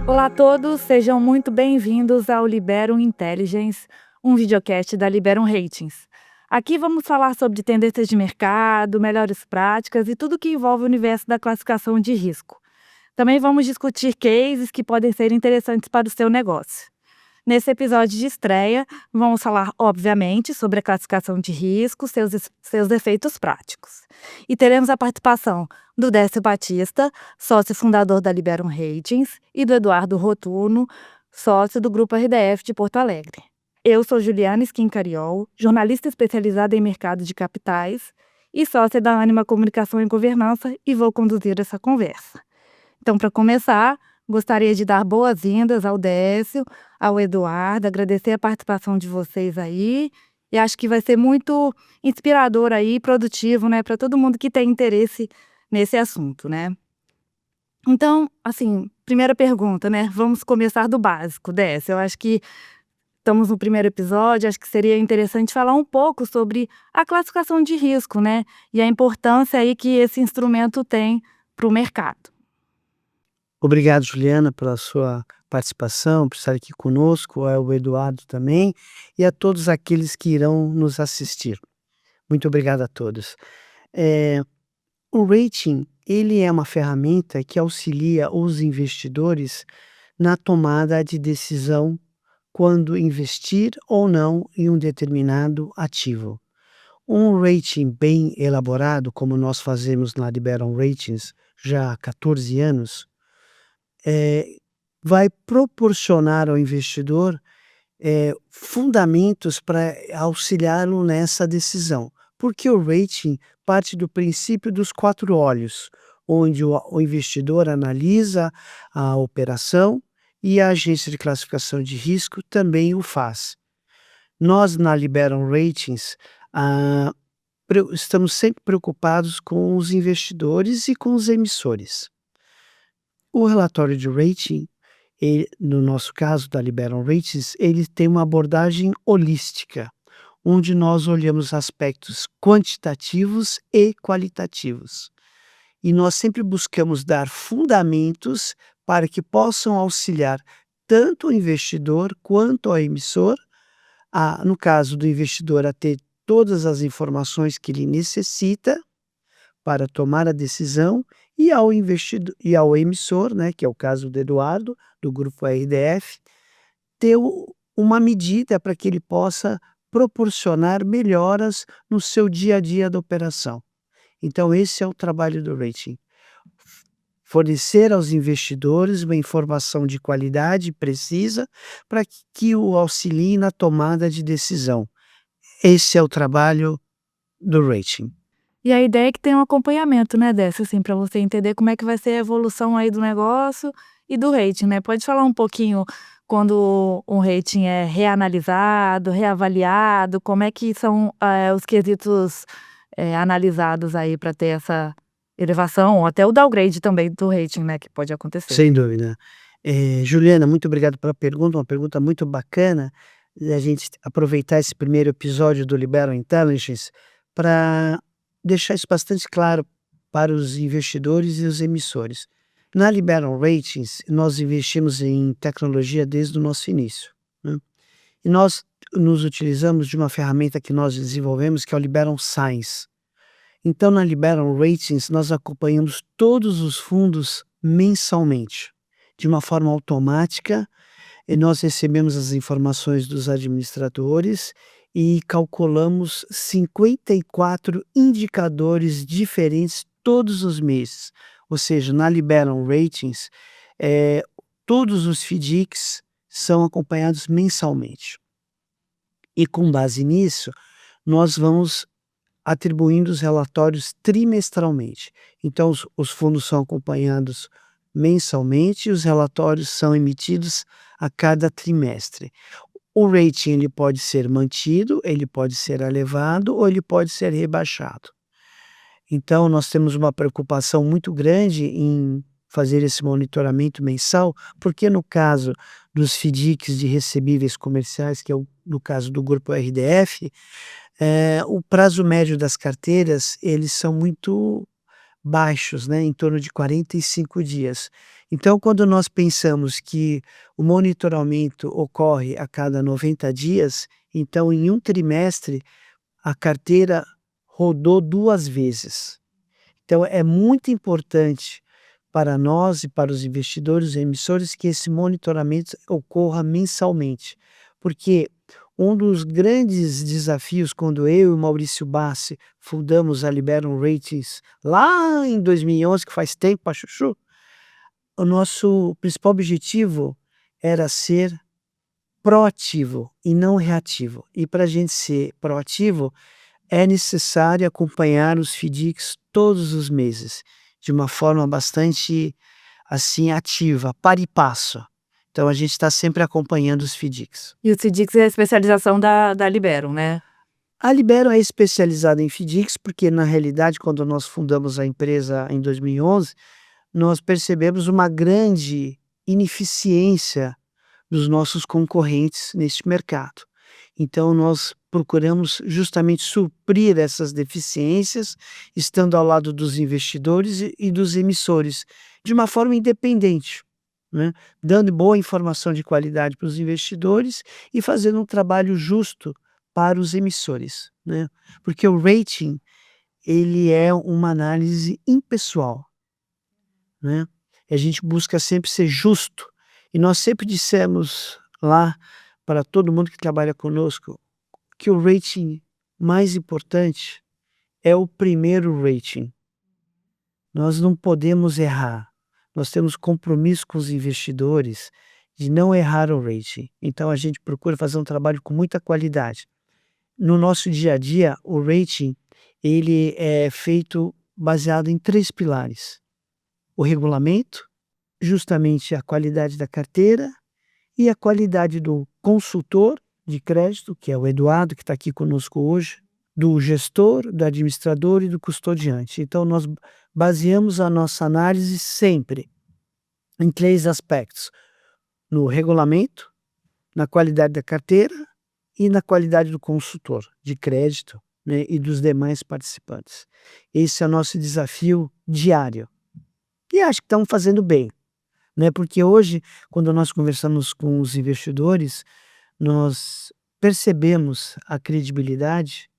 Olá a todos, sejam muito bem-vindos ao Liberum Intelligence, um videocast da Liberum Ratings. Aqui vamos falar sobre tendências de mercado, melhores práticas e tudo que envolve o universo da classificação de risco. Também vamos discutir cases que podem ser interessantes para o seu negócio. Nesse episódio de estreia, vamos falar, obviamente, sobre a classificação de risco, seus efeitos práticos. E teremos a participação do Décio Batista, sócio fundador da Liberum Ratings, e do Eduardo Rotuno, sócio do Grupo RDF de Porto Alegre. Eu sou Juliana Schincariol, jornalista especializada em mercado de capitais e sócia da Ânima Comunicação e Governança, e vou conduzir essa conversa. Então, para começar, gostaria de dar boas-vindas ao Décio, ao Eduardo, agradecer a participação de vocês aí, e acho que vai ser muito inspirador aí, e produtivo, né, para todo mundo que tem interesse nesse assunto, né. Então, assim, primeira pergunta, né, vamos começar do básico, Décio, eu acho que estamos no primeiro episódio, acho que seria interessante falar um pouco sobre a classificação de risco, né, e a importância aí que esse instrumento tem para o mercado. Obrigado, Juliana, pela sua participação, por estar aqui conosco, ao Eduardo também, e a todos aqueles que irão nos assistir. Muito obrigado a todos. Eh, o rating, ele é uma ferramenta que auxilia os investidores na tomada de decisão quando investir ou não em um determinado ativo. Um rating bem elaborado, como nós fazemos na Liberum Ratings já há 14 anos, eh, vai proporcionar ao investidor, fundamentos para auxiliá-lo nessa decisão. Porque o rating parte do princípio dos 4 olhos, onde o investidor analisa a operação e a agência de classificação de risco também o faz. Nós na Liberum Ratings, ah, estamos sempre preocupados com os investidores e com os emissores. O relatório de rating, no nosso caso da Liberum Ratings, ele tem uma abordagem holística, onde nós olhamos aspectos quantitativos e qualitativos. E nós sempre buscamos dar fundamentos para que possam auxiliar tanto o investidor quanto o emissor, no caso do investidor, a ter todas as informações que ele necessita para tomar a decisão, e ao investidor e ao emissor, né, que é o caso do Eduardo, do grupo RDF, ter uma medida para que ele possa proporcionar melhoras no seu dia a dia da operação. Então esse é o trabalho do rating. Fornecer aos investidores uma informação de qualidade precisa para que o auxilie na tomada de decisão. Esse é o trabalho do rating. E a ideia é que tenha um acompanhamento, né, Décio, assim, para você entender como é que vai ser a evolução aí do negócio e do rating, né. Pode falar um pouquinho quando um rating é reanalisado, reavaliado, como é que são, os quesitos, analisados aí para ter essa elevação ou até o downgrade também do rating, né, que pode acontecer. Sem dúvida. Juliana, muito obrigado pela pergunta, uma pergunta muito bacana, e a gente aproveitar esse primeiro episódio do Liberum Intelligence para deixar isso bastante claro para os investidores e os emissores. Na Liberum Ratings, nós investimos em tecnologia desde o nosso início, né, e nós nos utilizamos de uma ferramenta que nós desenvolvemos, que é o Liberum Science. Então, na Liberum Ratings, nós acompanhamos todos os fundos mensalmente, de uma forma automática, e nós recebemos as informações dos administradores e calculamos 54 indicadores diferentes todos os meses. Ou seja, na Liberum Ratings, eh, todos os FDICs são acompanhados mensalmente. E com base nisso, nós vamos atribuindo os relatórios trimestralmente. Então os fundos são acompanhados mensalmente e os relatórios são emitidos a cada trimestre. O rating ele pode ser mantido, ele pode ser elevado ou ele pode ser rebaixado. Então nós temos uma preocupação muito grande em fazer esse monitoramento mensal, porque no caso dos FDICs de recebíveis comerciais, que é no caso do grupo RDF, o prazo médio das carteiras, eles são muito baixos, né, em torno de 45 dias. Então, quando nós pensamos que o monitoramento ocorre a cada 90 dias, então em um trimestre a carteira rodou 2 vezes. Então é muito importante para nós e para os investidores e emissores que esse monitoramento ocorra mensalmente, porque um dos grandes desafios quando eu e o Maurício Bassi fundamos a Liberum Ratings lá em 2011, que faz tempo pra chuchu, o nosso principal objetivo era ser proativo e não reativo. E para a gente ser proativo, é necessário acompanhar os FDICs todos os meses, de uma forma bastante, assim, ativa, para e passo. Então a gente está sempre acompanhando os FDICs. E o CDIX é a especialização da Liberum, né? A Libero é especializada em FDICs porque, na realidade, quando nós fundamos a empresa em 2011, nós percebemos uma grande ineficiência dos nossos concorrentes neste mercado. Então nós procuramos justamente suprir essas deficiências, estando ao lado dos investidores e dos emissores, de uma forma independente, né, dando boa informação de qualidade para os investidores e fazendo um trabalho justo para os emissores, né, porque o rating, ele é uma análise impessoal, né, e a gente busca sempre ser justo, e nós sempre dissemos lá para todo mundo que trabalha conosco, que o rating mais importante é o primeiro rating. Nós não podemos errar. Nós temos compromisso com os investidores de não errar o rating. Então a gente procura fazer um trabalho com muita qualidade. No nosso dia a dia, o rating ele é feito baseado em 3 pilares: o regulamento, justamente a qualidade da carteira e a qualidade do consultor de crédito, que é o Eduardo, que está aqui conosco hoje, do gestor, do administrador e do custodiante. Então nós baseamos a nossa análise sempre em 3 aspectos: no regulamento, na qualidade da carteira e na qualidade do consultor de crédito, né, e dos demais participantes. Esse é o nosso desafio diário. E acho que estamos fazendo bem, né, porque hoje, quando nós conversamos com os investidores, nós percebemos a credibilidade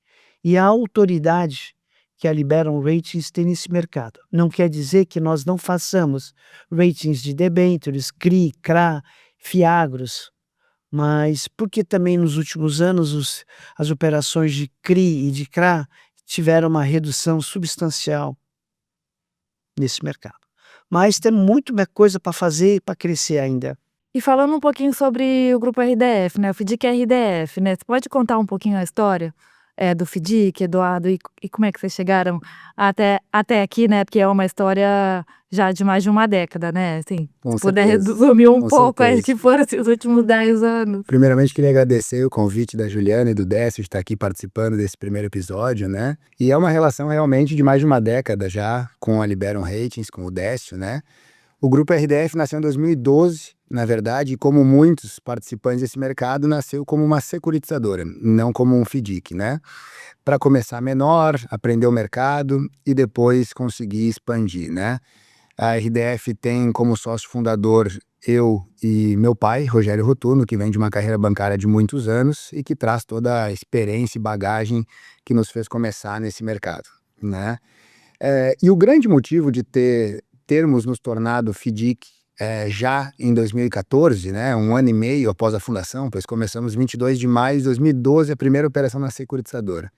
e a autoridade que a Liberum Ratings tem nesse mercado. Não quer dizer que nós não façamos ratings de debêntures, CRI, CRA, FIAGROS, mas porque também nos últimos anos as operações de CRI e de CRA tiveram uma redução substancial nesse mercado. Mas tem muito mais coisa para fazer e para crescer ainda. E falando um pouquinho sobre o grupo RDF, né, o FDIC RDF, né, você pode contar um pouquinho a história, do FDIC, Eduardo, e como é que vocês chegaram até aqui, né, porque é uma história já de mais de uma década, né, assim, Com se puder certeza, resumir um com pouco aí certeza. que foram esses últimos 10 anos. Primeiramente, queria agradecer o convite da Juliana e do Décio de estar aqui participando desse primeiro episódio, né? E é uma relação realmente de mais de uma década já com a Liberum Ratings, com o Décio, né? O grupo RDF nasceu em 2012, na verdade, e como muitos participantes desse mercado, nasceu como uma securitizadora, não como um FDIC, né? Para começar menor, aprender o mercado e depois conseguir expandir, né? A RDF tem como sócio fundador eu e meu pai, Rogério Rotuno, que vem de uma carreira bancária de muitos anos e que traz toda a experiência e bagagem que nos fez começar nesse mercado, né? E o grande motivo de termos nos tornado FDIC já em 2014, né, um ano e meio após a fundação, pois começamos 22 de maio de 2012 a primeira operação na securitizadora.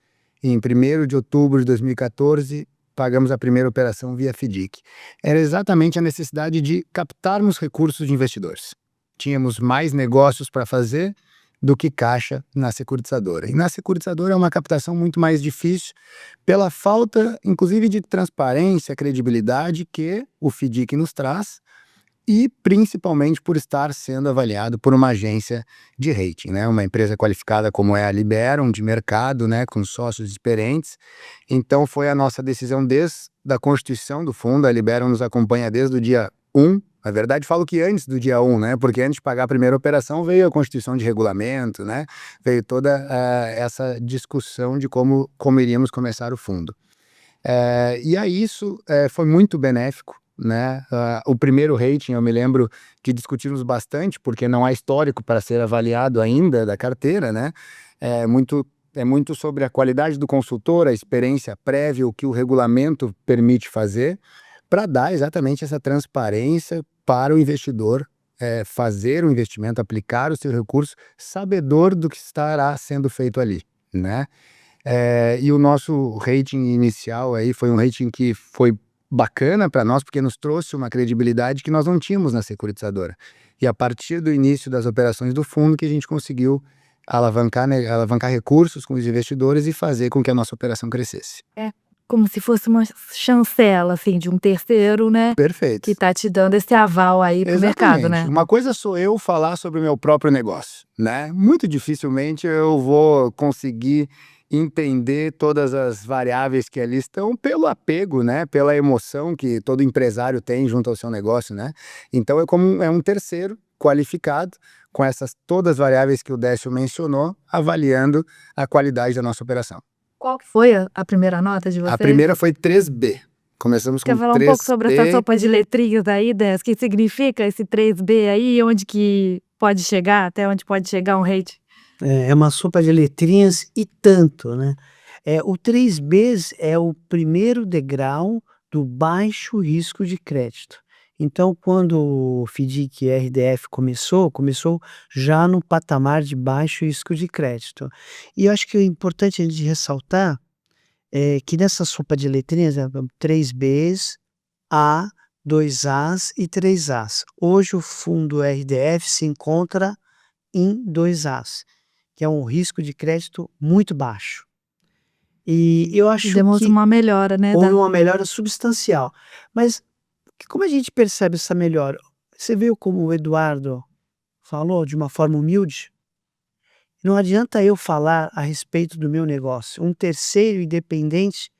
E em 1º de outubro de 2014, pagamos a primeira operação via FDIC. Era exatamente a necessidade de captarmos recursos de investidores. Tínhamos mais negócios para fazer do que caixa na securitizadora. E na securitizadora é uma captação muito mais difícil pela falta, inclusive, de transparência, credibilidade que o FDIC nos traz e principalmente por estar sendo avaliado por uma agência de rating, né? Uma empresa qualificada como é a Liberum, de mercado, né? Com sócios experientes. Então foi a nossa decisão desde a constituição do fundo. A Liberum nos acompanha desde o dia 1. Na verdade, falo que antes do dia 1, né? Porque antes de pagar a primeira operação veio a constituição de regulamento, né? Veio toda essa discussão de como iríamos começar o fundo. E aí isso foi muito benéfico, né? O primeiro rating, eu me lembro que discutimos bastante, porque não há histórico para ser avaliado ainda da carteira, né? É muito sobre a qualidade do consultor, a experiência prévia, o que o regulamento permite fazer, para dar exatamente essa transparência para o investidor fazer o investimento, aplicar o seu recurso, sabedor do que estará sendo feito ali, né? E o nosso rating inicial aí foi um rating que foi bacana para nós, porque nos trouxe uma credibilidade que nós não tínhamos na securitizadora. E a partir do início das operações do fundo que a gente conseguiu alavancar, né, alavancar recursos com os investidores e fazer com que a nossa operação crescesse. É como se fosse uma chancela, assim, de um terceiro, né? Perfeito. Que tá te dando esse aval aí pro mercado, né? Uma coisa sou eu falar sobre o meu próprio negócio, né? Muito dificilmente eu vou conseguir entender todas as variáveis que ali estão pelo apego, né? Pela emoção que todo empresário tem junto ao seu negócio, né? Então é um terceiro qualificado com essas todas as variáveis que o Décio mencionou, avaliando a qualidade da nossa operação. Qual que foi a primeira nota de vocês? A primeira foi 3B. Começamos com 3B. Quer falar um pouco sobre essa sopa de letrinhas aí, Décio? O que significa esse 3B aí? Onde que pode chegar? Até onde pode chegar um rate? É uma sopa de letrinhas e tanto, né? O 3Bs é o primeiro degrau do baixo risco de crédito. Então, quando o FDIC e RDF começou já no patamar de baixo risco de crédito. E eu acho que é importante a gente ressaltar que nessa sopa de letrinhas, 3Bs, A, 2As e 3As. Hoje o fundo RDF se encontra em 2As, que é um risco de crédito muito baixo. E eu acho Demonstra que uma melhora, né? houve uma melhora substancial. Mas como a gente percebe essa melhora? Você viu como o Eduardo falou de uma forma humilde? Não adianta eu falar a respeito do meu negócio. Um terceiro independente,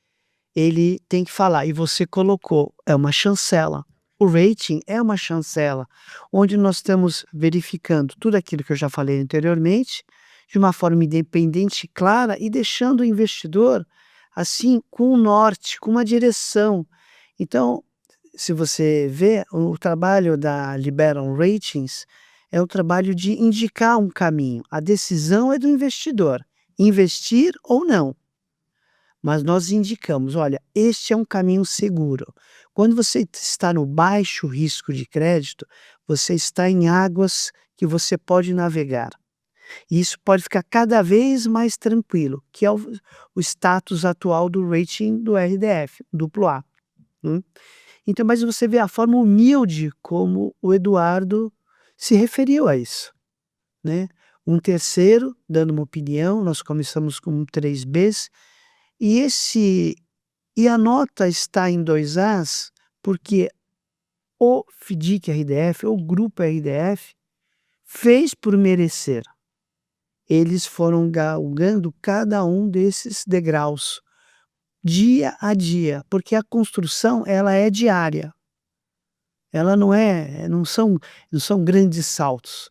ele tem que falar. E você colocou, é uma chancela. O rating é uma chancela, onde nós estamos verificando tudo aquilo que eu já falei anteriormente, de uma forma independente e clara, e deixando o investidor, assim, com um norte, com uma direção. Então, se você vê, o trabalho da Liberum Ratings é o trabalho de indicar um caminho. A decisão é do investidor, investir ou não. Mas nós indicamos, olha, este é um caminho seguro. Quando você está no baixo risco de crédito, você está em águas que você pode navegar. E isso pode ficar cada vez mais tranquilo, que é o status atual do rating do RDF, AA. Então, mas você vê a forma humilde como o Eduardo se referiu a isso, né? Um terceiro dando uma opinião, nós começamos com 3Bs, e a nota está em 2As porque o FDIC RDF, o grupo RDF, fez por merecer. Eles foram galgando cada um desses degraus, dia a dia, porque a construção ela é diária. Ela não são grandes saltos.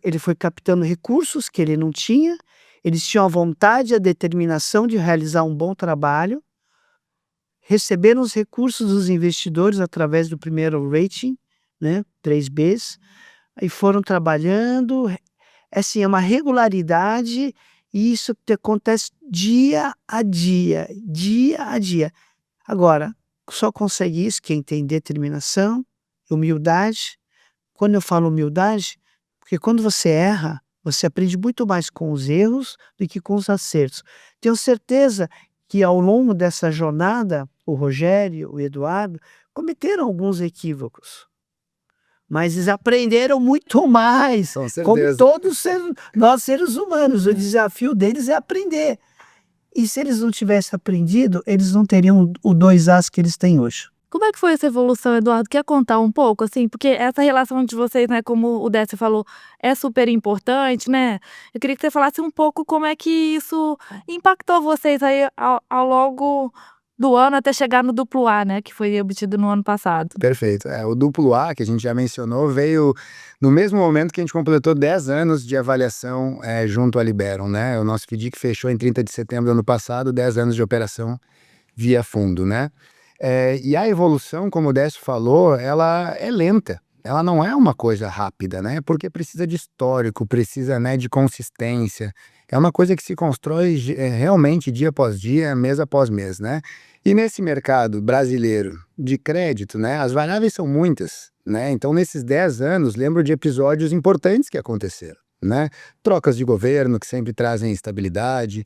Ele foi captando recursos que ele não tinha, eles tinham a vontade e a determinação de realizar um bom trabalho, receberam os recursos dos investidores através do primeiro rating, né, 3Bs, e foram trabalhando, assim, é uma regularidade, e isso acontece dia a dia, dia a dia. Agora, só consegue isso quem tem determinação, humildade. Quando eu falo humildade, porque quando você erra, você aprende muito mais com os erros do que com os acertos. Tenho certeza que ao longo dessa jornada, o Rogério, o Eduardo, cometeram alguns equívocos. Mas eles aprenderam muito mais, Com certeza. como todos nós seres humanos. O desafio deles é aprender. E se eles não tivessem aprendido, eles não teriam o 2As que eles têm hoje. Como é que foi essa evolução, Eduardo? Quer contar um pouco, assim? Porque essa relação de vocês, né, como o Décio falou, é super importante, né? Eu queria que você falasse um pouco como é que isso impactou vocês aí ao longo do ano até chegar no AA, né, que foi obtido no ano passado. Perfeito. O AA, que a gente já mencionou, veio no mesmo momento que a gente completou 10 anos de avaliação junto à Liberum, né? O nosso FDIC fechou em 30 de setembro do ano passado, 10 anos de operação via fundo, né? E a evolução, como o Décio falou, ela é lenta. Ela não é uma coisa rápida, né? Porque precisa de histórico, precisa, né, de consistência. É uma coisa que se constrói realmente dia após dia, mês após mês, né? E nesse mercado brasileiro de crédito, né, as variáveis são muitas, né? Então, nesses 10 anos, lembro de episódios importantes que aconteceram, né? Trocas de governo que sempre trazem instabilidade,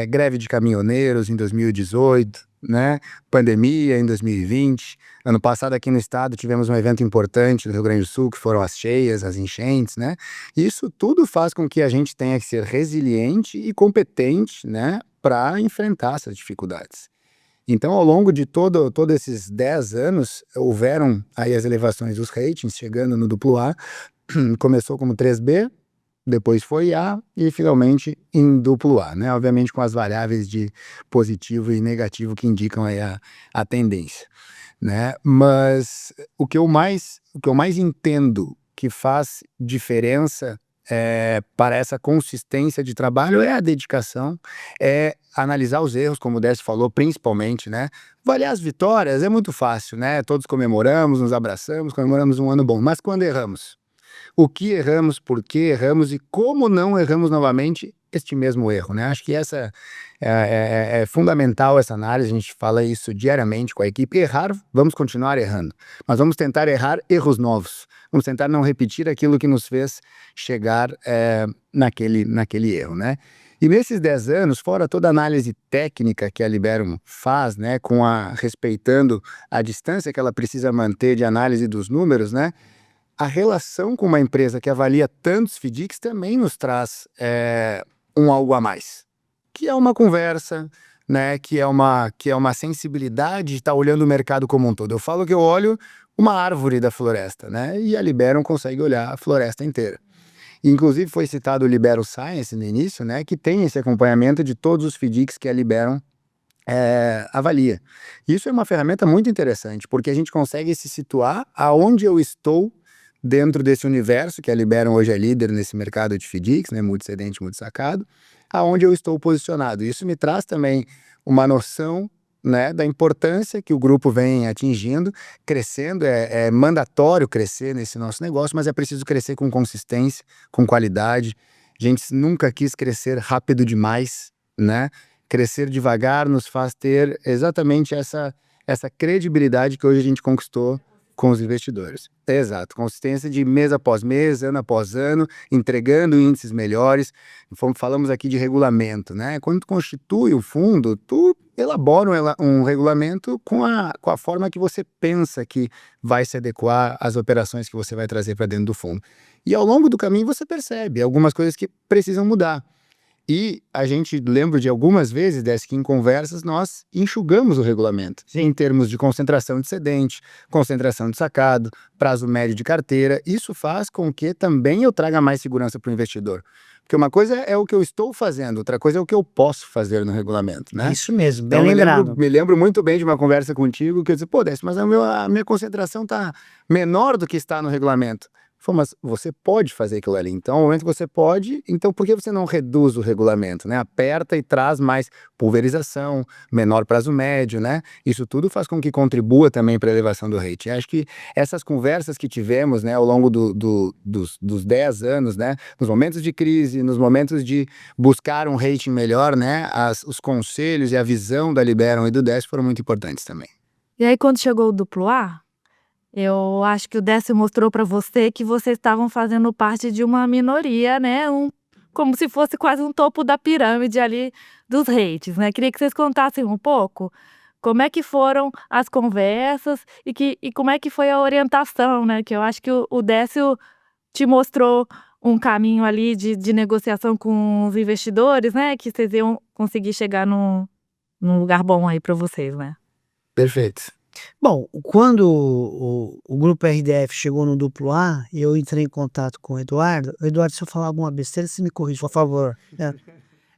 greve de caminhoneiros em 2018, né? Pandemia em 2020. Ano passado aqui no estado tivemos um evento importante no Rio Grande do Sul, que foram as cheias, as enchentes, né? Isso tudo faz com que a gente tenha que ser resiliente e competente, né, para enfrentar essas dificuldades. Então, ao longo de todos esses 10 anos, houveram aí as elevações dos ratings, chegando no A, começou como 3B, depois foi A e finalmente em A, né? Obviamente com as variáveis de positivo e negativo que indicam aí a tendência, né? Mas o que eu mais entendo que faz diferença para essa consistência de trabalho é a dedicação, é analisar os erros, como o Décio falou, principalmente, né? Avaliar as vitórias é muito fácil, né? Todos comemoramos, nos abraçamos, comemoramos um ano bom, mas quando erramos? O que erramos, por que erramos e como não erramos novamente este mesmo erro, né? Acho que essa é fundamental, essa análise, a gente fala isso diariamente com a equipe. Errar, vamos continuar errando, mas vamos tentar errar erros novos, vamos tentar não repetir aquilo que nos fez chegar naquele erro, né? E nesses 10 anos, fora toda a análise técnica que a Liberum faz, né, respeitando a distância que ela precisa manter de análise dos números, né? A relação com uma empresa que avalia tantos FDICs também nos traz um algo a mais, que é uma conversa, né, que é uma sensibilidade de estar olhando o mercado como um todo. Eu falo que eu olho uma árvore da floresta, né, e a Liberum consegue olhar a floresta inteira. Inclusive foi citado o Libero Science no início, né, que tem esse acompanhamento de todos os FDICs que a Liberum avalia. Isso é uma ferramenta muito interessante, porque a gente consegue se situar aonde eu estou dentro desse universo, que a Liberum hoje é líder nesse mercado de FDICs, né, multicedente, multisacado, aonde eu estou posicionado. Isso me traz também uma noção, né, da importância que o grupo vem atingindo, crescendo, é mandatório crescer nesse nosso negócio, mas é preciso crescer com consistência, com qualidade. A gente nunca quis crescer rápido demais, né? Crescer devagar nos faz ter exatamente essa credibilidade que hoje a gente conquistou com os investidores. Exato, consistência de mês após mês, ano após ano, entregando índices melhores. Falamos aqui de regulamento, né? Quando tu constitui o fundo, tu elabora um regulamento com a forma que você pensa que vai se adequar às operações que você vai trazer para dentro do fundo. E ao longo do caminho você percebe algumas coisas que precisam mudar. E a gente lembra de algumas vezes, que em conversas nós enxugamos o regulamento, em termos de concentração de excedente, concentração de sacado, prazo médio de carteira. Isso faz com que também eu traga mais segurança para o investidor. Porque uma coisa é o que eu estou fazendo, outra coisa é o que eu posso fazer no regulamento, né? Isso mesmo, bem Então, lembrado. me lembro muito bem de uma conversa contigo que eu disse, pô, Décio, mas a minha concentração está menor do que está no regulamento. Falei, mas você pode fazer aquilo ali. Então, no momento que você pode, então por que você não reduz o regulamento, né? Aperta e traz mais pulverização, menor prazo médio, né? Isso tudo faz com que contribua também para a elevação do rating. Acho que essas conversas que tivemos, né, ao longo dos 10 anos, né, nos momentos de crise, nos momentos de buscar um rating melhor, né, os conselhos e a visão da Liberum e do Décio foram muito importantes também. E aí, quando chegou o AA, eu acho que o Décio mostrou para você que vocês estavam fazendo parte de uma minoria, né? Como se fosse quase um topo da pirâmide ali dos ratings, né? Queria que vocês contassem um pouco como é que foram as conversas e como é que foi a orientação, né? Que eu acho que o Décio te mostrou um caminho ali de negociação com os investidores, né? Que vocês iam conseguir chegar num lugar bom aí para vocês, né? Perfeito. Bom, quando o grupo RDF chegou no AA, eu entrei em contato com o Eduardo. Eduardo, se eu falar alguma besteira, você me corrige, por favor.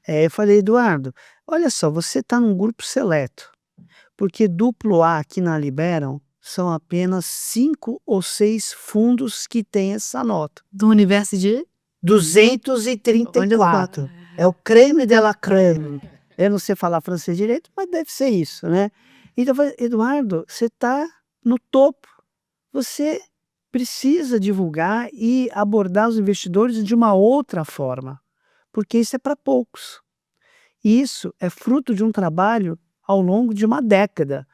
Eu falei, Eduardo, olha só, você está num grupo seleto, porque AA aqui na Liberum são apenas 5 ou 6 fundos que têm essa nota. Do universo de 234. É o creme de la creme. Eu não sei falar francês direito, mas deve ser isso, né? Então, eu falei, Eduardo, você está no topo. Você precisa divulgar e abordar os investidores de uma outra forma, porque isso é para poucos. Isso é fruto de um trabalho ao longo de uma década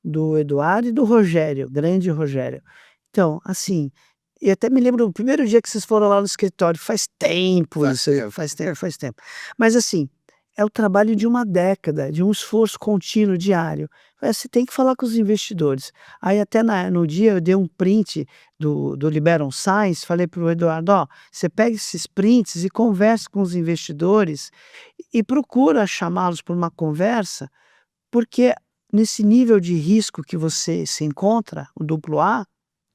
do Eduardo e do Rogério, grande Rogério. Então, assim, eu até me lembro do primeiro dia que vocês foram lá no escritório, faz tempo Faz isso, tempo. faz tempo. Mas assim, é o trabalho de uma década, de um esforço contínuo, diário. Você tem que falar com os investidores. Aí até no dia eu dei um print do Liberum Science, falei para o Eduardo, ó, você pega esses prints e converse com os investidores e procura chamá-los para uma conversa, porque nesse nível de risco que você se encontra, o duplo A,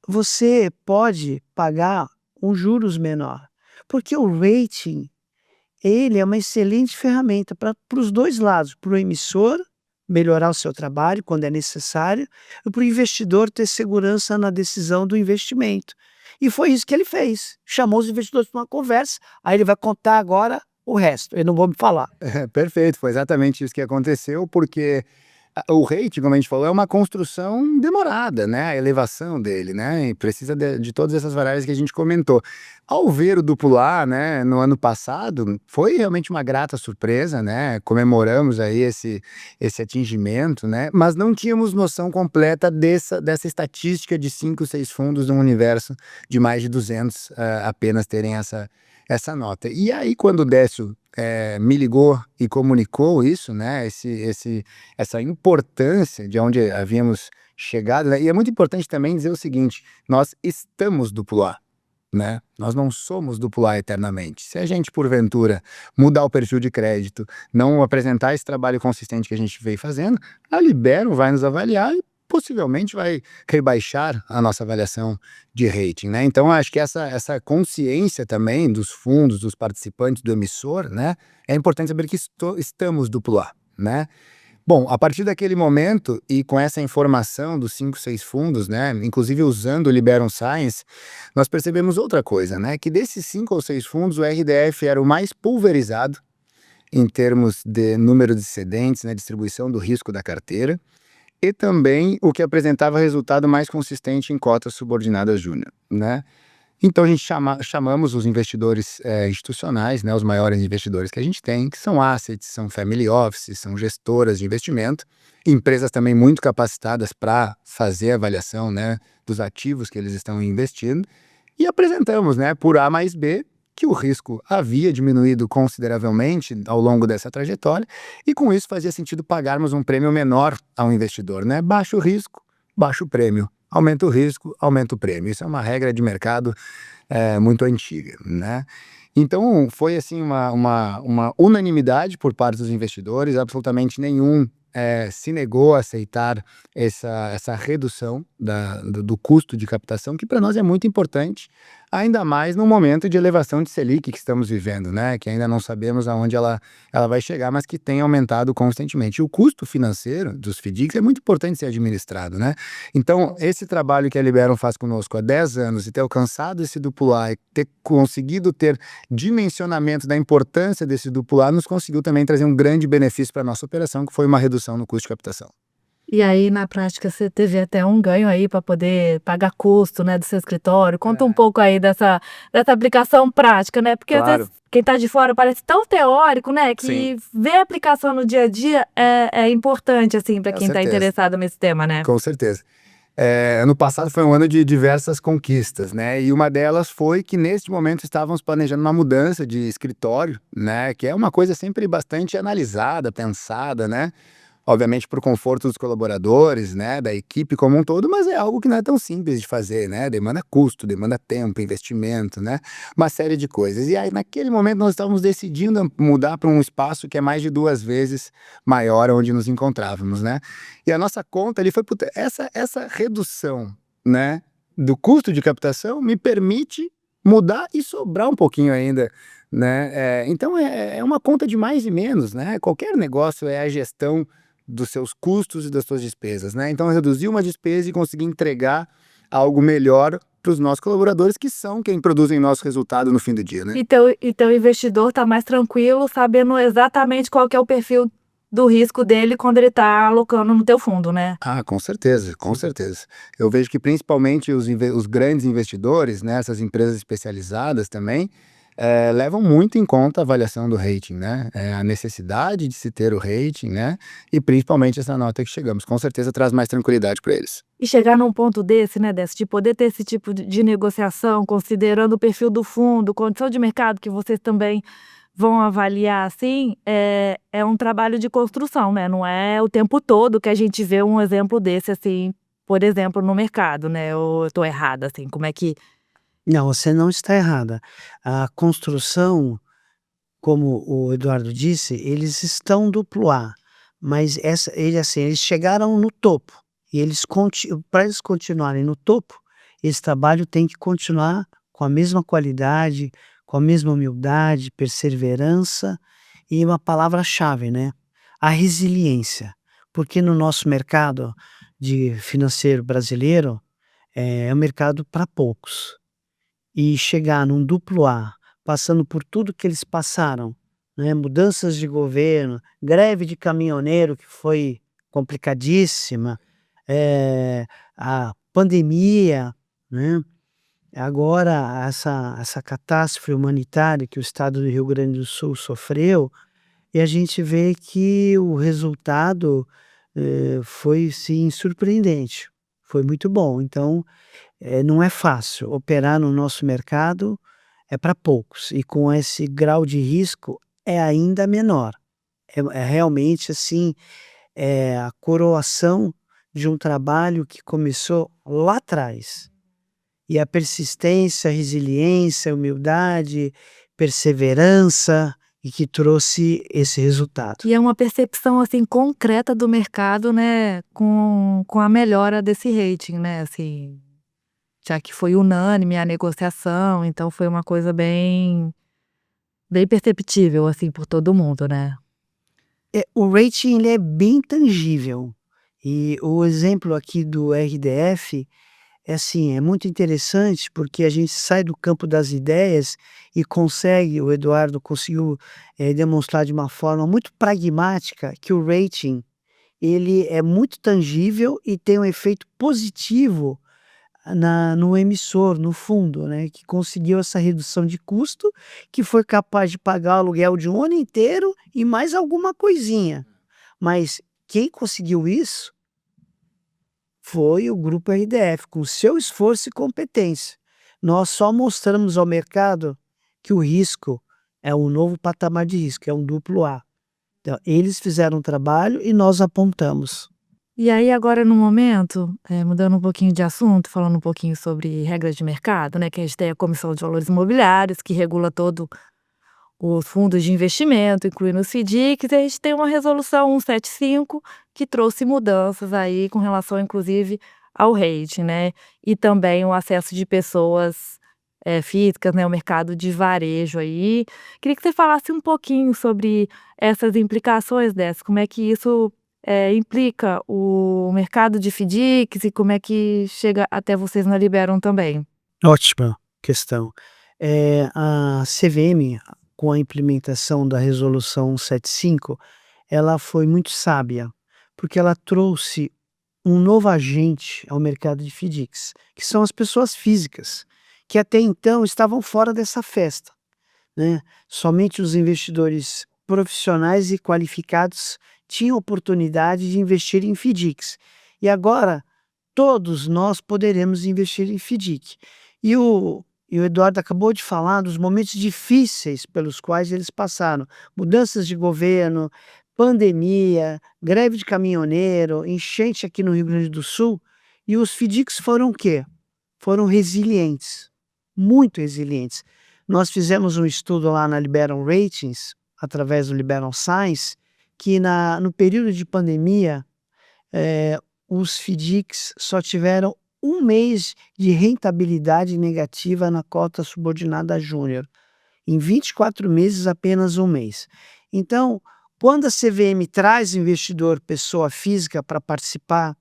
você pode pagar um juros menor, porque o rating, ele é uma excelente ferramenta para os dois lados, para o emissor melhorar o seu trabalho quando é necessário, e para o investidor ter segurança na decisão do investimento. E foi isso que ele fez, chamou os investidores para uma conversa, aí ele vai contar agora o resto, eu não vou me falar. Perfeito, foi exatamente isso que aconteceu, porque o rating, como a gente falou, é uma construção demorada, né? A elevação dele, né? E precisa de todas essas variáveis que a gente comentou. Ao ver o duplo A, né, no ano passado, foi realmente uma grata surpresa, né? Comemoramos aí esse atingimento, né? Mas não tínhamos noção completa dessa estatística de 5, 6 fundos num universo de mais de 200 apenas terem essa nota. E aí, quando o Décio me ligou e comunicou isso, né? Essa importância de onde havíamos chegado, né? E é muito importante também dizer o seguinte: nós estamos duplo A, né? Nós não somos duplo A eternamente. Se a gente, porventura, mudar o perfil de crédito, não apresentar esse trabalho consistente que a gente veio fazendo, a Libero vai nos avaliar e possivelmente vai rebaixar a nossa avaliação de rating, né? Então, acho que essa consciência também dos fundos, dos participantes, do emissor, né? É importante saber que estamos duplo A, né? Bom, a partir daquele momento e com essa informação dos 5, 6 fundos, né, inclusive usando o Liberum Science, nós percebemos outra coisa, né, que desses 5 ou 6 fundos, o RDF era o mais pulverizado em termos de número de cedentes, né, distribuição do risco da carteira, e também o que apresentava resultado mais consistente em cotas subordinadas júnior, né? Então a gente chamamos os investidores institucionais, né, os maiores investidores que a gente tem, que são assets, são family offices, são gestoras de investimento, empresas também muito capacitadas para fazer a avaliação, né, dos ativos que eles estão investindo, e apresentamos, né, por A mais B, que o risco havia diminuído consideravelmente ao longo dessa trajetória, e com isso fazia sentido pagarmos um prêmio menor ao investidor, né? Baixo risco, baixo prêmio. Aumenta o risco, aumenta o prêmio. Isso é uma regra de mercado muito antiga, né? Então, foi assim uma unanimidade por parte dos investidores, absolutamente nenhum se negou a aceitar essa redução do custo de captação, que para nós é muito importante, ainda mais no momento de elevação de Selic que estamos vivendo, né? Que ainda não sabemos aonde ela vai chegar, mas que tem aumentado constantemente. E o custo financeiro dos FDICs é muito importante ser administrado, né? Então, esse trabalho que a Liberum faz conosco há 10 anos e ter alcançado esse duplo A e ter conseguido ter dimensionamento da importância desse duplo A nos conseguiu também trazer um grande benefício para a nossa operação, que foi uma redução no custo de captação. E aí, na prática, você teve até um ganho aí para poder pagar custo, né, do seu escritório. Conta um pouco aí dessa aplicação prática, né? Porque às Claro. vezes quem está de fora parece tão teórico, né? Que Sim. ver a aplicação no dia a dia é importante, assim, para Com quem está certeza. interessado nesse tema, né? Com certeza. Ano passado foi um ano de diversas conquistas, né? E uma delas foi que neste momento estávamos planejando uma mudança de escritório, né? Que é uma coisa sempre bastante analisada, pensada, né? Obviamente para o conforto dos colaboradores, né? Da equipe como um todo, mas é algo que não é tão simples de fazer, né? Demanda custo, demanda tempo, investimento, né? Uma série de coisas. E aí naquele momento nós estávamos decidindo mudar para um espaço que é mais de 2 vezes maior onde nos encontrávamos, né? E a nossa conta ali foi, puta, essa redução, né, do custo de captação me permite mudar e sobrar um pouquinho ainda, né? Então é uma conta de mais e menos, né? Qualquer negócio é a gestão dos seus custos e das suas despesas, né? Então reduzir uma despesa e conseguir entregar algo melhor para os nossos colaboradores, que são quem produzem nosso resultado no fim do dia, né? E teu investidor está mais tranquilo, sabendo exatamente qual que é o perfil do risco dele quando ele está alocando no teu fundo, né? Ah, com certeza, com certeza. Eu vejo que principalmente os grandes investidores, né, essas empresas especializadas também, levam muito em conta a avaliação do rating, né? A necessidade de se ter o rating, né? E principalmente essa nota que chegamos. Com certeza traz mais tranquilidade para eles. E chegar num ponto desse, né, de poder ter esse tipo de negociação, considerando o perfil do fundo, condição de mercado que vocês também vão avaliar, assim, é um trabalho de construção, né? Não é o tempo todo que a gente vê um exemplo desse, assim, por exemplo, no mercado, né? Ou eu tô errada, assim, como é que... Não, você não está errada. A construção, como o Eduardo disse, eles estão duplo A, mas eles chegaram no topo e para eles continuarem no topo, esse trabalho tem que continuar com a mesma qualidade, com a mesma humildade, perseverança e uma palavra-chave, né, a resiliência. Porque no nosso mercado de financeiro brasileiro, é um mercado para poucos. E chegar num duplo A, passando por tudo que eles passaram, né, mudanças de governo, greve de caminhoneiro que foi complicadíssima, a pandemia, né, agora essa catástrofe humanitária que o estado do Rio Grande do Sul sofreu, e a gente vê que o resultado, foi sim surpreendente, foi muito bom. Então não é fácil operar no nosso mercado, é para poucos e com esse grau de risco é ainda menor. É realmente, assim, é a coroação de um trabalho que começou lá atrás. E a persistência, a resiliência, a humildade, perseverança e que trouxe esse resultado. E é uma percepção, assim, concreta do mercado, né, com a melhora desse rating, né, assim, já que foi unânime a negociação, então foi uma coisa bem perceptível, assim, por todo mundo, né. O rating ele é bem tangível, e o exemplo aqui do RDF é assim, é muito interessante, porque a gente sai do campo das ideias e consegue o Eduardo conseguiu, demonstrar de uma forma muito pragmática que o rating, ele é muito tangível e tem um efeito positivo no emissor, no fundo, né, que conseguiu essa redução de custo, que foi capaz de pagar o aluguel de um ano inteiro e mais alguma coisinha. Mas quem conseguiu isso foi o grupo RDF, com seu esforço e competência. Nós só mostramos ao mercado que o risco é um novo patamar de risco, é um duplo A. Então, eles fizeram um trabalho e nós apontamos. E aí agora no momento, mudando um pouquinho de assunto, falando um pouquinho sobre regras de mercado, né, que a gente tem a Comissão de Valores Imobiliários, que regula todo os fundos de investimento, incluindo os FDICs, e a gente tem uma resolução 175 que trouxe mudanças aí com relação inclusive ao rating, né, e também o acesso de pessoas, físicas, né, ao mercado de varejo aí. Queria que você falasse um pouquinho sobre essas implicações dessas, como é que isso, implica o mercado de FDICs e como é que chega até vocês na Liberum também. Ótima questão. A CVM, com a implementação da resolução 175, ela foi muito sábia, porque ela trouxe um novo agente ao mercado de FDICs, que são as pessoas físicas, que até então estavam fora dessa festa, né. Somente os investidores profissionais e qualificados tinham oportunidade de investir em FDICs. E agora todos nós poderemos investir em FDIC. E o Eduardo acabou de falar dos momentos difíceis pelos quais eles passaram, mudanças de governo, pandemia, greve de caminhoneiro, enchente aqui no Rio Grande do Sul, e os FDICs foram o quê? Foram resilientes, muito resilientes. Nós fizemos um estudo lá na Liberum Ratings, através do Liberum Science, que no período de pandemia, eh, os FDICs só tiveram um mês de rentabilidade negativa na cota subordinada júnior. Em 24 meses, apenas um mês. Então, quando a CVM traz investidor pessoa física para participar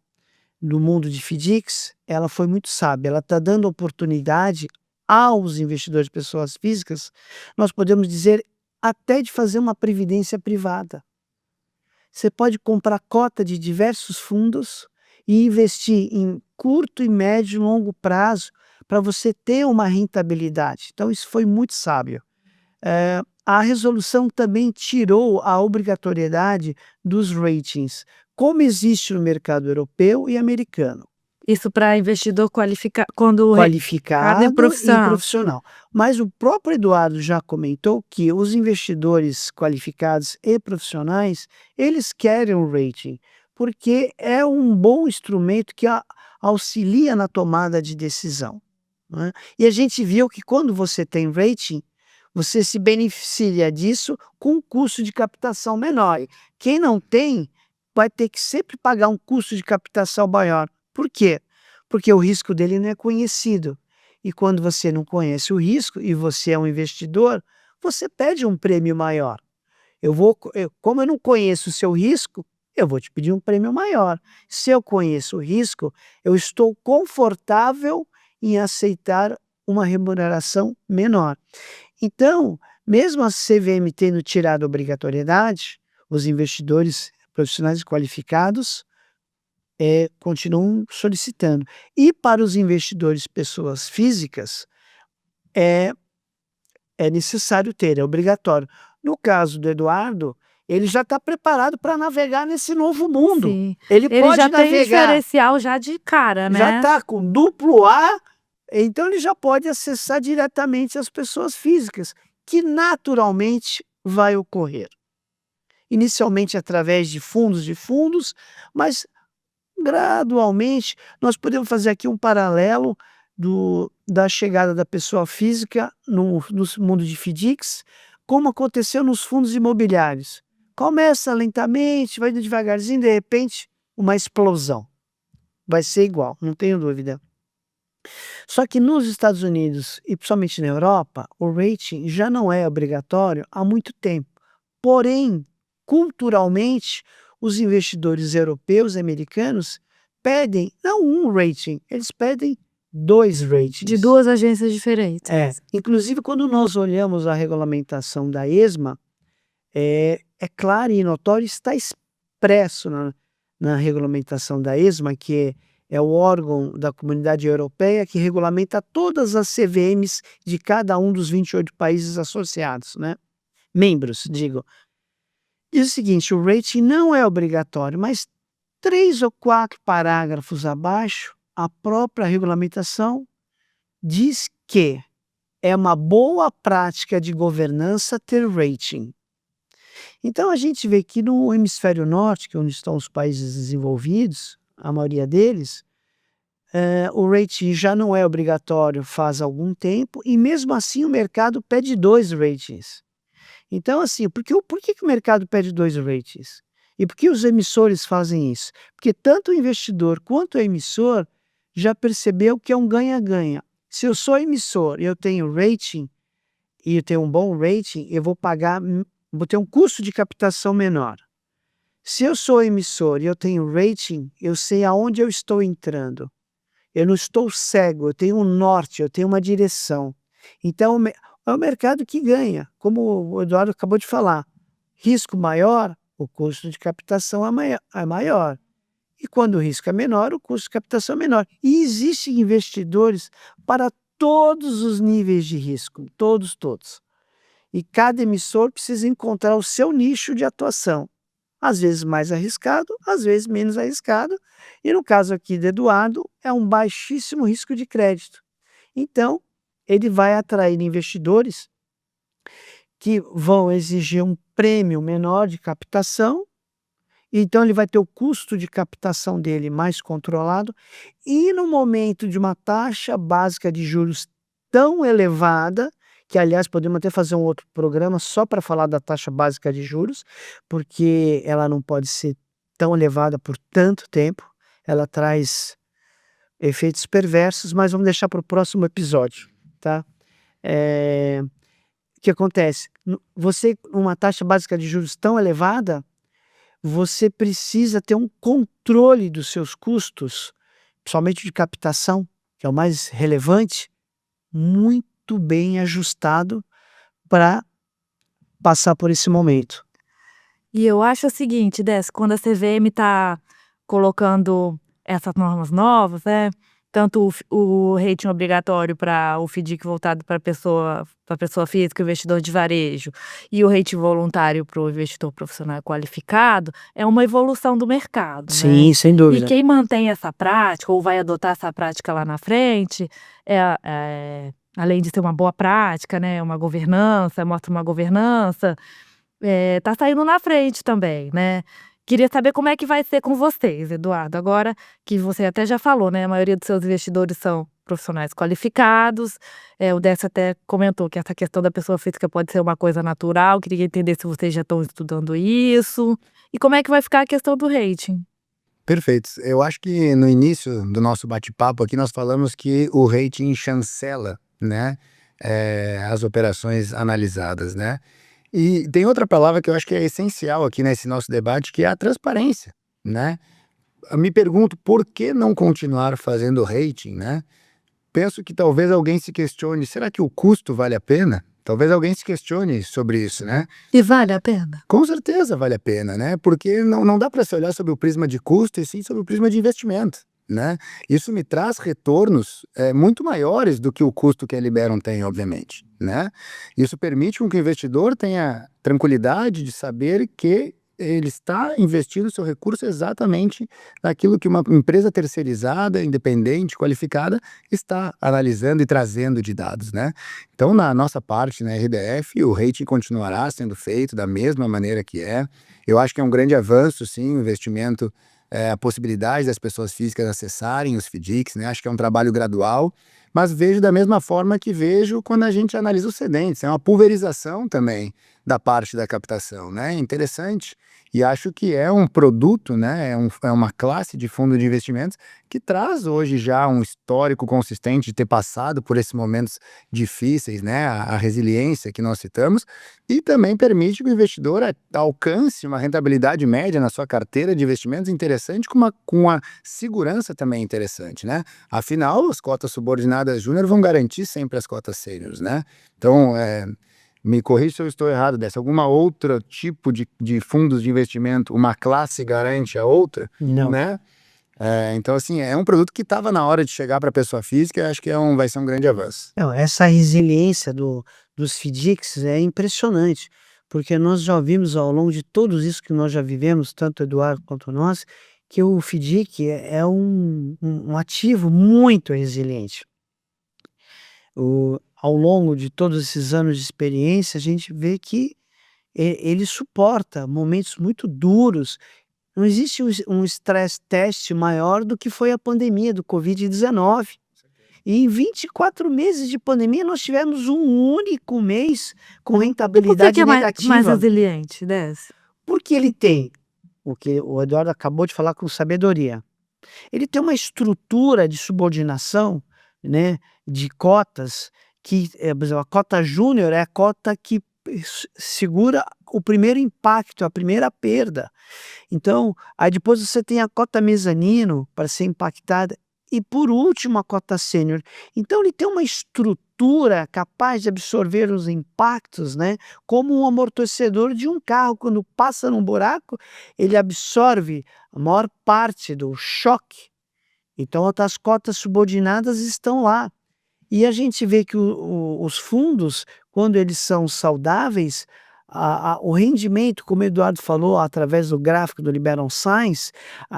do mundo de FDICs, ela foi muito sábia. Ela está dando oportunidade aos investidores pessoas físicas, nós podemos dizer, até de fazer uma previdência privada. Você pode comprar cota de diversos fundos e investir em curto e médio e longo prazo para você ter uma rentabilidade. Então isso foi muito sábio. A resolução também tirou a obrigatoriedade dos ratings, como existe no mercado europeu e americano. Isso para investidor qualificado Qualificado e profissional. profissional. Mas o próprio Eduardo já comentou que os investidores qualificados e profissionais, eles querem um rating, porque é um bom instrumento que auxilia na tomada de decisão, né? E a gente viu que quando você tem rating, você se beneficia disso com um custo de captação menor. Quem não tem, vai ter que sempre pagar um custo de captação maior. Por quê? Porque o risco dele não é conhecido. E quando você não conhece o risco e você é um investidor, você pede um prêmio maior. Como eu não conheço o seu risco, eu vou te pedir um prêmio maior. Se eu conheço o risco, eu estou confortável em aceitar uma remuneração menor. Então, mesmo a CVM tendo tirado a obrigatoriedade, os investidores profissionais qualificados continuam solicitando. E para os investidores pessoas físicas, é necessário ter, é obrigatório. No caso do Eduardo, ele já está preparado para navegar nesse novo mundo. Sim. Ele Ele pode já tem navegar, diferencial já de cara, já né? está com duplo A, então ele já pode acessar diretamente as pessoas físicas, que naturalmente vai ocorrer. Inicialmente através de fundos, mas gradualmente nós podemos fazer aqui um paralelo da chegada da pessoa física no mundo de FDICs, como aconteceu nos fundos imobiliários. Começa lentamente, vai devagarzinho, de repente, uma explosão. Vai ser igual, não tenho dúvida. Só que nos Estados Unidos e principalmente na Europa, o rating já não é obrigatório há muito tempo. Porém, culturalmente, os investidores europeus e americanos pedem não um rating, eles pedem 2 ratings. De 2 agências diferentes. Inclusive, quando nós olhamos a regulamentação da ESMA, é claro e notório, está expresso na regulamentação da ESMA, que é o órgão da Comunidade Europeia que regulamenta todas as CVMs de cada um dos 28 países associados, né? Membros, digo. Diz o seguinte: o rating não é obrigatório, mas 3 ou 4 parágrafos abaixo, a própria regulamentação diz que é uma boa prática de governança ter rating. Então a gente vê que no hemisfério norte, que é onde estão os países desenvolvidos, a maioria deles, o rating já não é obrigatório faz algum tempo, e mesmo assim o mercado pede 2 ratings. Então, assim, por que o mercado pede 2 ratings? E por que os emissores fazem isso? Porque tanto o investidor quanto o emissor já percebeu que é um ganha-ganha. Se eu sou emissor e eu tenho rating, e eu tenho um bom rating, eu vou ter um custo de captação menor. Se eu sou emissor e eu tenho rating, eu sei aonde eu estou entrando. Eu não estou cego, eu tenho um norte, eu tenho uma direção. Então, é o mercado que ganha. Como o Eduardo acabou de falar, risco maior, o custo de captação é maior. E quando o risco é menor, o custo de captação é menor. E existem investidores para todos os níveis de risco, todos. E cada emissor precisa encontrar o seu nicho de atuação. Às vezes mais arriscado, às vezes menos arriscado. E no caso aqui do Eduardo, é um baixíssimo risco de crédito. Então, ele vai atrair investidores que vão exigir um prêmio menor de captação, então ele vai ter o custo de captação dele mais controlado, e no momento de uma taxa básica de juros tão elevada, que aliás podemos até fazer um outro programa só para falar da taxa básica de juros, porque ela não pode ser tão elevada por tanto tempo, ela traz efeitos perversos, mas vamos deixar para o próximo episódio, tá? O que acontece? Você, uma taxa básica de juros tão elevada, você precisa ter um controle dos seus custos, principalmente de captação, que é o mais relevante, muito bem ajustado para passar por esse momento. E eu acho o seguinte, Décio, quando a CVM está colocando essas normas novas, né? Tanto o rating obrigatório para o FDIC voltado para pessoa física, o investidor de varejo, e o rating voluntário para o investidor profissional qualificado, é uma evolução do mercado, né? Sim, sem E dúvida. quem mantém essa prática, ou vai adotar essa prática lá na frente, além de ser uma boa prática, né? Uma governança, mostra uma governança, tá saindo na frente também, né. Queria saber como é que vai ser com vocês, Eduardo, agora que você até já falou, né, a maioria dos seus investidores são profissionais qualificados, o Décio até comentou que essa questão da pessoa física pode ser uma coisa natural, queria entender se vocês já estão estudando isso, e como é que vai ficar a questão do rating. Perfeito. Eu acho que no início do nosso bate-papo aqui nós falamos que o rating chancela, né, as operações analisadas, né. E tem outra palavra que eu acho que é essencial aqui nesse nosso debate, que é a transparência, né. Eu me pergunto por que não continuar fazendo rating, né. Penso que talvez alguém se questione: será que o custo vale a pena? Talvez alguém se questione sobre isso, né. E vale a pena? Com certeza vale a pena, né, porque não dá para se olhar sob o prisma de custo e sim sob o prisma de investimento, né. Isso me traz retornos, muito maiores do que o custo que a Liberum tem, obviamente, né. Isso permite com que o investidor tenha tranquilidade de saber que ele está investindo o seu recurso exatamente naquilo que uma empresa terceirizada, independente, qualificada, está analisando e trazendo de dados, né. Então, na nossa parte, na RDF, o rating continuará sendo feito da mesma maneira que é. Eu acho que é um grande avanço, sim, o investimento, a possibilidade das pessoas físicas acessarem os FDICs, né? Acho que é um trabalho gradual, mas vejo da mesma forma que vejo quando a gente analisa os cedentes. É uma pulverização também da parte da captação, né? Interessante. E acho que é um produto, né? É uma classe de fundo de investimentos que traz hoje já um histórico consistente de ter passado por esses momentos difíceis, né, a resiliência que nós citamos, e também permite que o investidor alcance uma rentabilidade média na sua carteira de investimentos interessante, com uma segurança também interessante, né. Afinal, as cotas subordinadas júnior vão garantir sempre as cotas sêniores, né. Então, me corrija se eu estou errado, dessa alguma outra tipo de fundos de investimento, uma classe garante a outra, Não. né. Então, assim, é um produto que estava na hora de chegar para a pessoa física e acho que vai ser um grande avanço. Não, essa resiliência dos FDICs é impressionante, porque nós já vimos ao longo de todos isso que nós já vivemos, tanto o Eduardo quanto nós, que o FDIC é um ativo muito resiliente. Ao longo de todos esses anos de experiência, a gente vê que ele suporta momentos muito duros. Não existe um stress test maior do que foi a pandemia do Covid-19. E em 24 meses de pandemia, nós tivemos um único mês com E por que rentabilidade que é mais negativa, resiliente, Décio? porque ele tem o que o Eduardo acabou de falar com sabedoria. Ele tem uma estrutura de subordinação, né, de cotas que, por exemplo, a cota júnior é a cota que segura o primeiro impacto, a primeira perda. Então, aí depois você tem a cota mezanino para ser impactada e por último a cota sênior. Então ele tem uma estrutura capaz de absorver os impactos, né, como um amortecedor de um carro quando passa num buraco, ele absorve a maior parte do choque. Então as cotas subordinadas estão lá. E a gente vê que os fundos, quando eles são saudáveis, o rendimento, como o Eduardo falou, através do gráfico do Liberal Science,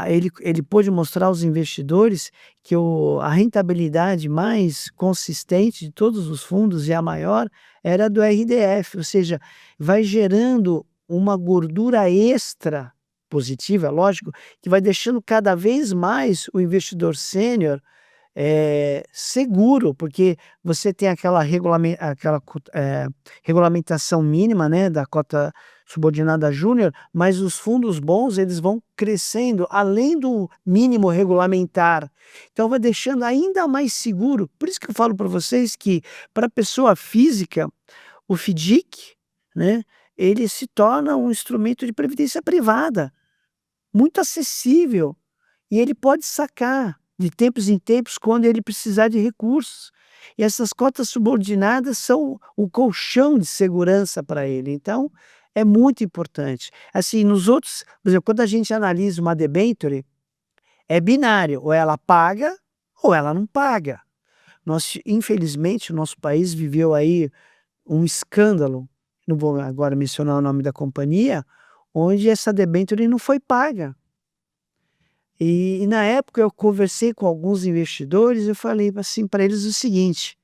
ele pôde mostrar aos investidores que a rentabilidade mais consistente de todos os fundos e a maior era do RDF, ou seja, vai gerando uma gordura extra positiva, lógico, que vai deixando cada vez mais o investidor sênior seguro, porque você tem aquela regulamentação mínima, né, da cota subordinada júnior, mas os fundos bons eles vão crescendo além do mínimo regulamentar. Então vai deixando ainda mais seguro. Por isso que eu falo para vocês que para a pessoa física, o FDIC, né, ele se torna um instrumento de previdência privada, muito acessível, e ele pode sacar de tempos em tempos quando ele precisar de recursos. E essas cotas subordinadas são o colchão de segurança para ele. Então, é muito importante. Assim, nos outros, por exemplo, quando a gente analisa uma debenture, é binário, ou ela paga ou ela não paga. Infelizmente, o nosso país viveu aí um escândalo, não vou agora mencionar o nome da companhia, onde essa debênture não foi paga. E na época eu conversei com alguns investidores e eu falei assim para eles o seguinte: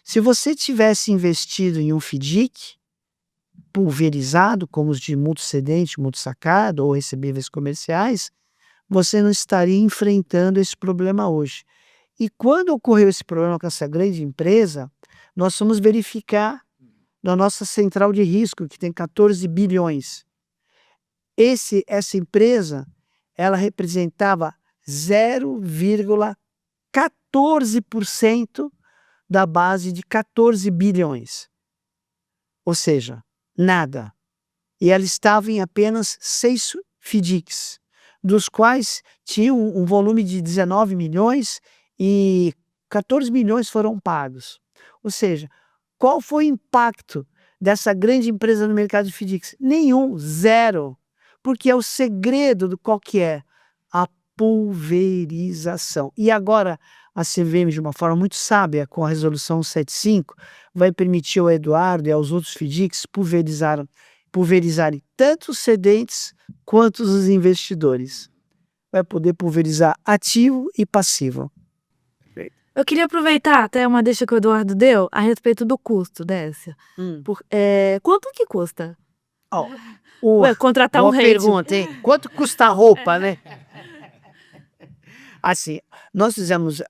se você tivesse investido em um FDIC pulverizado, como os de multicedente, multisacado ou recebíveis comerciais, você não estaria enfrentando esse problema hoje. E quando ocorreu esse problema com essa grande empresa, nós fomos verificar na nossa central de risco, que tem 14 bilhões. Essa empresa, ela representava 0,14% da base de 14 bilhões. Ou seja, nada. E ela estava em apenas 6 FDICs, dos quais tinham um volume de 19 milhões e 14 milhões foram pagos. Ou seja, qual foi o impacto dessa grande empresa no mercado de FDICs? Nenhum, zero. Porque é o segredo do qual que é? A pulverização. E agora a CVM, de uma forma muito sábia, com a resolução 175, vai permitir ao Eduardo e aos outros FDICs pulverizarem tanto os cedentes quanto os investidores. Vai poder pulverizar ativo e passivo. Eu queria aproveitar até uma deixa que o Eduardo deu a respeito do custo, Décia. Quanto que custa? Contratar um boa rating. pergunta, hein? Quanto custa a roupa, né? Assim, nós fizemos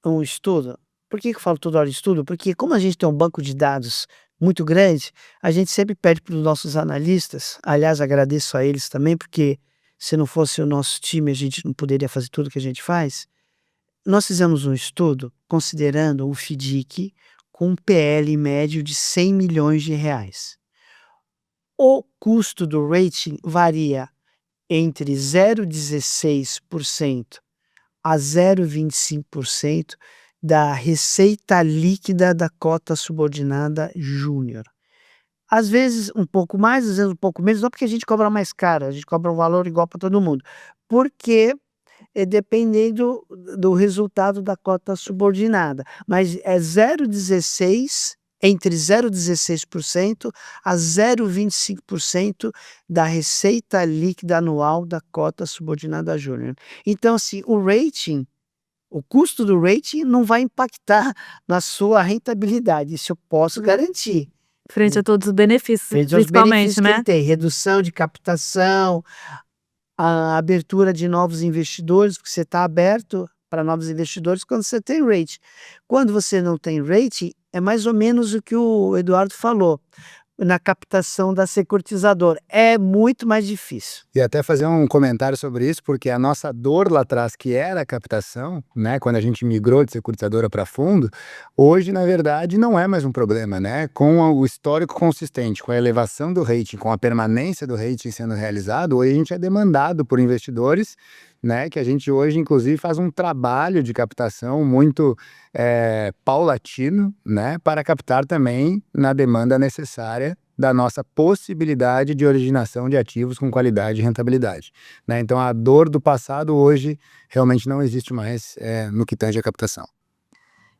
um estudo. Por que eu falo toda hora de estudo? Porque como a gente tem um banco de dados muito grande, a gente sempre pede para os nossos analistas, aliás, agradeço a eles também, porque se não fosse o nosso time, a gente não poderia fazer tudo que a gente faz. Nós fizemos um estudo considerando o FDIC com um PL médio de 100 milhões de reais. O custo do rating varia entre 0,16% a 0,25% da receita líquida da cota subordinada júnior. Às vezes um pouco mais, às vezes um pouco menos, não porque a gente cobra mais caro, a gente cobra um valor igual para todo mundo, porque dependendo do resultado da cota subordinada, mas é 0,16%, entre 0,16% a 0,25% da receita líquida anual da cota subordinada júnior. Então, assim, o custo do rating não vai impactar na sua rentabilidade, isso eu posso garantir. Frente a todos os benefícios, Frente aos principalmente, benefícios que né? ele tem, redução de captação, a abertura de novos investidores, porque você está aberto para novos investidores quando você tem rating. Quando você não tem rating, é mais ou menos o que o Eduardo falou, na captação da securitizadora. É muito mais difícil. E até fazer um comentário sobre isso, porque a nossa dor lá atrás, que era a captação, né, quando a gente migrou de securitizadora para fundo, hoje, na verdade, não é mais um problema, né? Com o histórico consistente, com a elevação do rating, com a permanência do rating sendo realizado, hoje a gente é demandado por investidores, né, que a gente hoje, inclusive, faz um trabalho de captação muito paulatino, né, para captar também na demanda necessária da nossa possibilidade de originação de ativos com qualidade e rentabilidade, né? Então a dor do passado hoje realmente não existe mais no que tange a captação.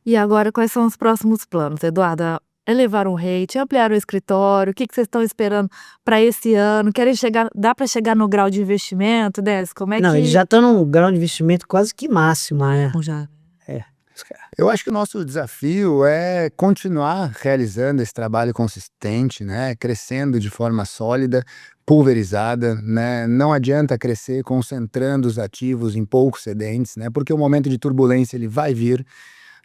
E agora, quais são os próximos planos, Eduardo? Elevar o rating, ampliar o escritório, o que vocês estão esperando para esse ano? Querem chegar, dá para chegar no grau de investimento, Décio? Como é Não, que... eles já estão num grau de investimento quase que máximo, né? Já. Eu acho que o nosso desafio é continuar realizando esse trabalho consistente, né? Crescendo de forma sólida, pulverizada, né? Não adianta crescer concentrando os ativos em poucos cedentes, né? Porque o momento de turbulência ele vai vir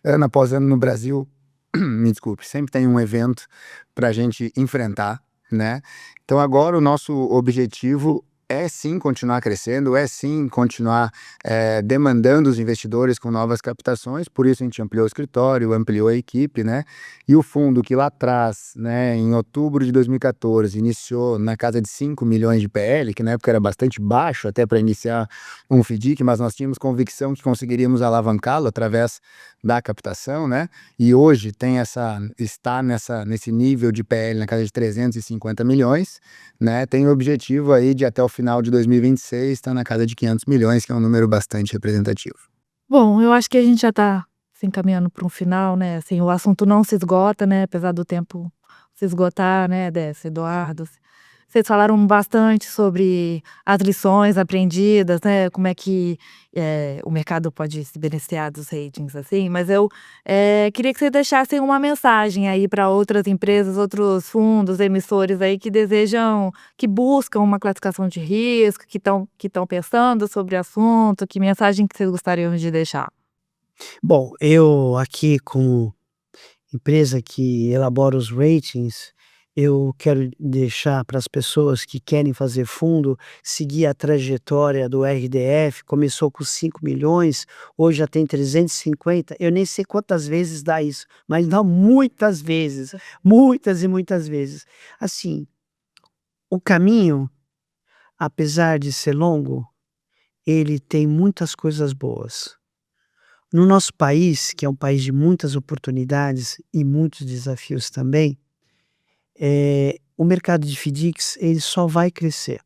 ano após ano no Brasil. Me desculpe, sempre tem um evento para a gente enfrentar, né? Então agora o nosso objetivo é sim continuar crescendo, é sim continuar demandando os investidores com novas captações, por isso a gente ampliou o escritório, ampliou a equipe, né? E o fundo que lá atrás, né, em outubro de 2014, iniciou na casa de 5 milhões de PL, que na época era bastante baixo até para iniciar um FDIC, mas nós tínhamos convicção que conseguiríamos alavancá-lo através da captação, né? E hoje está nesse nível de PL na casa de 350 milhões, né? Tem o objetivo aí de até o final de 2026 estar na casa de 500 milhões, que é um número bastante representativo. Bom, eu acho que a gente já está se encaminhando para um final, né, assim, o assunto não se esgota, né, apesar do tempo se esgotar, né, Décio, Eduardo. Vocês falaram bastante sobre as lições aprendidas, né, como é que, o mercado pode se beneficiar dos ratings, assim, mas eu, queria que vocês deixassem uma mensagem aí para outras empresas, outros fundos, emissores aí que buscam uma classificação de risco, que estão pensando sobre o assunto, que mensagem que vocês gostariam de deixar? Bom, eu aqui como empresa que elabora os ratings, eu quero deixar para as pessoas que querem fazer fundo, seguir a trajetória do RDF, começou com 5 milhões, hoje já tem 350, eu nem sei quantas vezes dá isso, mas dá muitas vezes, muitas e muitas vezes. Assim, o caminho, apesar de ser longo, ele tem muitas coisas boas. No nosso país, que é um país de muitas oportunidades e muitos desafios também, o mercado de FDICs ele só vai crescer.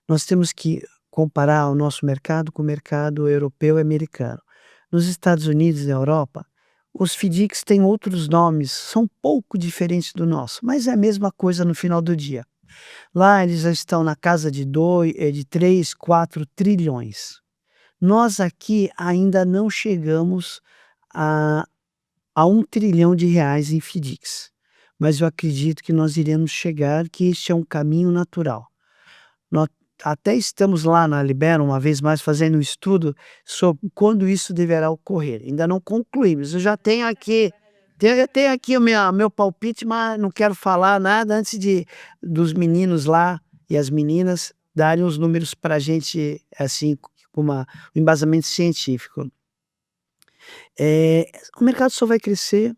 Nós temos que comparar o nosso mercado com o mercado europeu e americano. Nos Estados Unidos e na Europa, os FDICs têm outros nomes, são um pouco diferentes do nosso, mas é a mesma coisa no final do dia. Lá eles já estão na casa de 3, 4 trilhões. Nós aqui ainda não chegamos a R$ 1 trilhão em FDICs, mas eu acredito que nós iremos chegar, que este é um caminho natural. Nós até estamos lá na Libera, uma vez mais, fazendo um estudo sobre quando isso deverá ocorrer. Ainda não concluímos, eu já tenho aqui o meu palpite, mas não quero falar nada antes dos meninos lá e as meninas darem os números para a gente, assim, com um embasamento científico. O mercado só vai crescer,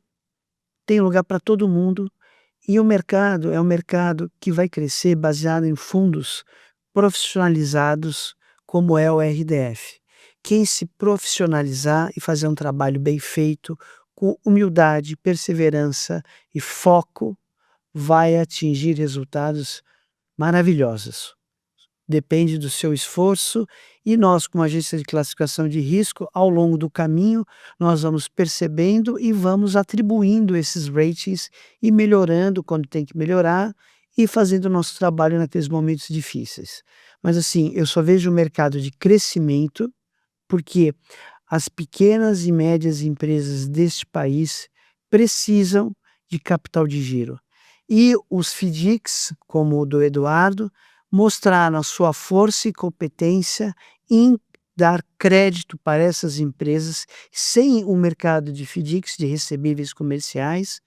tem lugar para todo mundo, e o mercado é um mercado que vai crescer baseado em fundos profissionalizados, como é o RDF. Quem se profissionalizar e fazer um trabalho bem feito, com humildade, perseverança e foco, vai atingir resultados maravilhosos. Depende do seu esforço e nós, como agência de classificação de risco, ao longo do caminho, nós vamos percebendo e vamos atribuindo esses ratings e melhorando quando tem que melhorar e fazendo o nosso trabalho naqueles momentos difíceis. Mas assim, eu só vejo o mercado de crescimento porque as pequenas e médias empresas deste país precisam de capital de giro. E os FDICs, como o do Eduardo, mostraram a sua força e competência em dar crédito para essas empresas. Sem o mercado de FDICs, de recebíveis comerciais,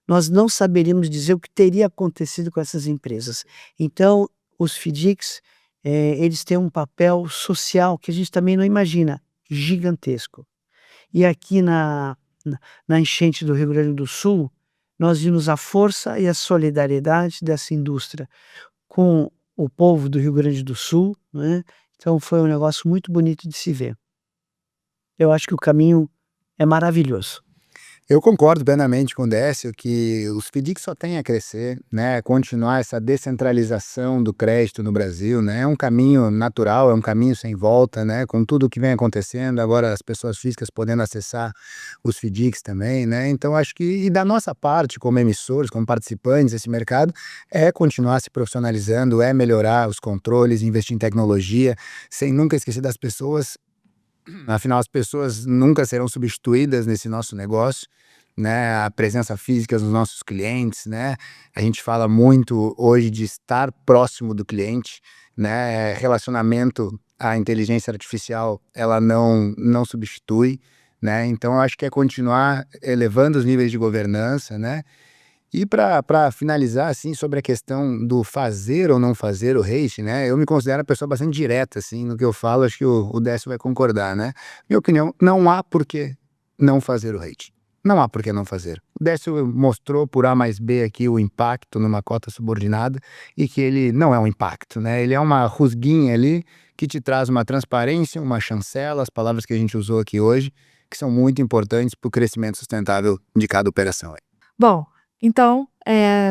nós não saberíamos dizer o que teria acontecido com essas empresas. Então, os FDICs, eles têm um papel social que a gente também não imagina, gigantesco. E aqui na enchente do Rio Grande do Sul, nós vimos a força e a solidariedade dessa indústria com o povo do Rio Grande do Sul, né, então foi um negócio muito bonito de se ver. Eu acho que o caminho é maravilhoso. Eu concordo plenamente com o Décio que os FDICs só têm a crescer, né, continuar essa descentralização do crédito no Brasil, né, é um caminho natural, é um caminho sem volta, né, com tudo o que vem acontecendo, agora as pessoas físicas podendo acessar os FDICs também, né, então acho que, e da nossa parte, como emissores, como participantes desse mercado, é continuar se profissionalizando, é melhorar os controles, investir em tecnologia, sem nunca esquecer das pessoas. Afinal, as pessoas nunca serão substituídas nesse nosso negócio, né? A presença física dos nossos clientes, né? A gente fala muito hoje de estar próximo do cliente, né? Relacionamento, a inteligência artificial, ela não substitui, né? Então, eu acho que é continuar elevando os níveis de governança, né? E para finalizar, assim, sobre a questão do fazer ou não fazer o hate, né? Eu me considero uma pessoa bastante direta, assim, no que eu falo, acho que o Décio vai concordar, né? Minha opinião, não há por que não fazer o hate. Não há por que não fazer. O Décio mostrou por A mais B aqui o impacto numa cota subordinada e que ele não é um impacto, né? Ele é uma rusguinha ali que te traz uma transparência, uma chancela, as palavras que a gente usou aqui hoje, que são muito importantes para o crescimento sustentável de cada operação. Bom, então,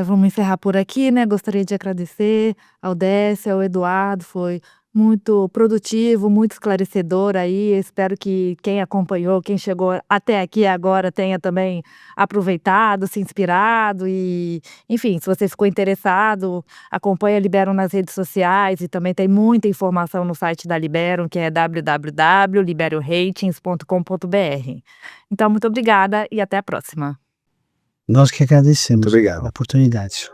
vamos encerrar por aqui, né, gostaria de agradecer ao Décio, ao Eduardo, foi muito produtivo, muito esclarecedor aí, espero que quem acompanhou, quem chegou até aqui agora tenha também aproveitado, se inspirado e, enfim, se você ficou interessado, acompanha a Liberum nas redes sociais e também tem muita informação no site da Liberum, que é www.liberumratings.com.br. Então, muito obrigada e até a próxima. Nós que agradecemos Muito obrigado. a oportunidade.